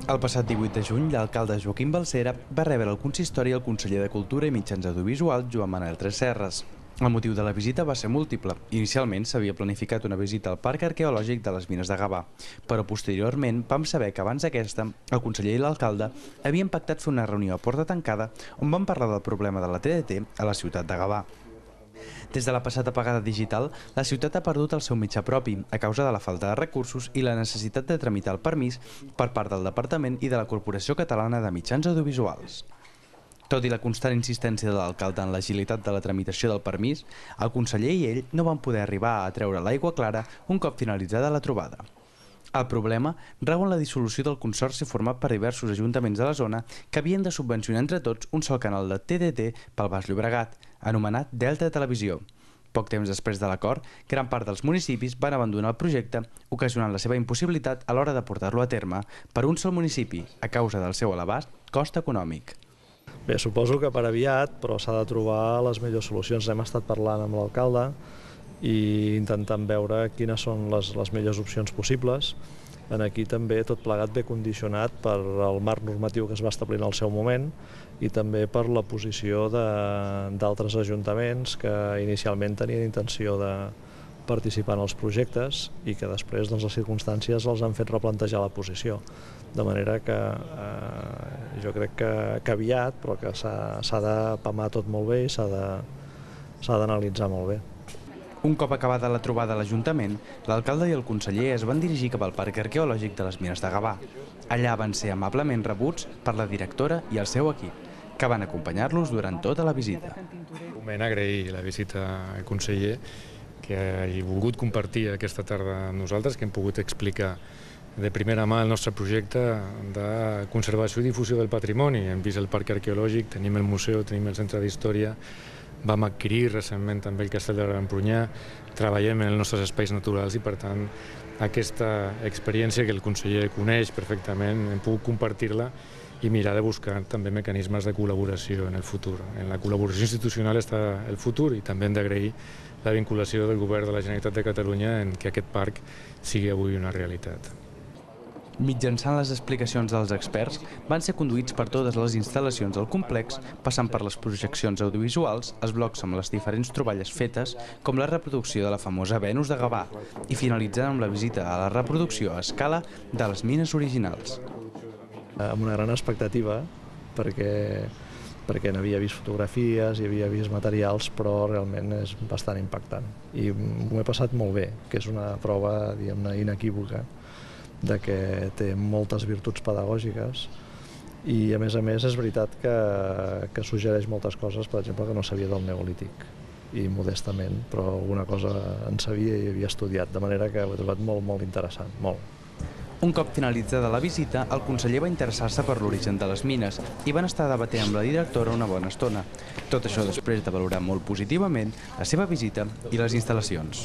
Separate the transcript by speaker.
Speaker 1: El passat 18 de juny, l'alcalde Joaquim Balcera va rebre al consistori el conseller de Cultura i Mitjans Audiovisuals, Joan Manel Tresserras. El motiu de la visita va ser múltiple. Inicialment s'havia planificat una visita al Parc Arqueològic de les Mines de Gavà, però posteriorment vam saber que abans d'aquesta, el conseller i l'alcalde havien pactat fer una reunió a porta tancada on van parlar del problema de la TDT a la ciutat de Gavà. Des de la passada apagada digital, la ciutat ha perdut el seu mitjà propi a causa de la falta de recursos i la necessitat de tramitar el permís per part del Departament i de la Corporació Catalana de Mitjans Audiovisuals. Tot i la constant insistència de l'alcalde en l'agilitat de la tramitació del permís, el conseller i ell no van poder arribar a treure l'aigua clara un cop finalitzada la trobada. El problema rau en la dissolució del consorci format per diversos ajuntaments de la zona que havien de subvencionar entre tots un sol canal de TDT pel Baix Llobregat, anomenat Delta Televisió. Poc temps després de l'acord, gran part dels municipis van abandonar el projecte, ocasionant la seva impossibilitat a l'hora de portar-lo a terme per un sol municipi, a causa del seu elevat cost econòmic.
Speaker 2: Bé, suposo que per aviat, però s'ha de trobar les millors solucions. Hem estat parlant amb l'alcalde i intentant veure quines són les millors opcions possibles. Aquí també tot plegat ve condicionat per el marc normatiu que es va establir en el seu moment i també per la posició d'altres ajuntaments que inicialment tenien intenció de participar en els projectes i que després les circumstàncies els han fet replantejar la posició. De manera que jo crec que aviat, però que s'ha de pamar tot molt bé i s'ha d'analitzar molt bé.
Speaker 1: Un cop acabada la trobada a l'Ajuntament, l'alcalde i el conseller es van dirigir cap al Parc Arqueològic de les Mines de Gavà. Allà van ser amablement rebuts per la directora i el seu equip, que van acompanyar-los durant tota la visita.
Speaker 3: Moment agrair la visita al conseller, que hagi volgut compartir aquesta tarda amb nosaltres, que hem pogut explicar de primera mà el nostre projecte de conservació i difusió del patrimoni. Hem vist el Parc Arqueològic, tenim el museu, tenim el centre d'història, vam adquirir recentment també el Castell de l'Empunyà, treballem en els nostres espais naturals i, per tant, aquesta experiència que el conseller coneix perfectament, hem pogut compartir-la i mirar de buscar també mecanismes de col·laboració en el futur. En la col·laboració institucional està el futur i també hem d'agrair la vinculació del Govern de la Generalitat de Catalunya en que aquest parc sigui avui una realitat.
Speaker 1: Mitjançant les explicacions dels experts, van ser conduïts per totes les instal·lacions del complex, passant per les projeccions audiovisuals, els blocs amb les diferents troballes fetes, com la reproducció de la famosa Venus de Gavà, i finalitzant amb la visita a la reproducció a escala de les mines originals.
Speaker 2: Amb una gran expectativa, perquè n'havia vist fotografies i havia vist materials, però realment és bastant impactant. I m'ho he passat molt bé, que és una prova, diguem-ne, inequívoca, de que té moltes virtuts pedagògiques i, a més és veritat que suggereix moltes coses, per exemple, que no sabia del neolític, i modestament, però alguna cosa en sabia i havia estudiat, de manera que ho he trobat molt interessant, molt.
Speaker 1: Un cop finalitzada la visita, el conseller va interessar-se per l'origen de les mines i van estar debatent amb la directora una bona estona. Tot això després de valorar molt positivament la seva visita i les instal·lacions.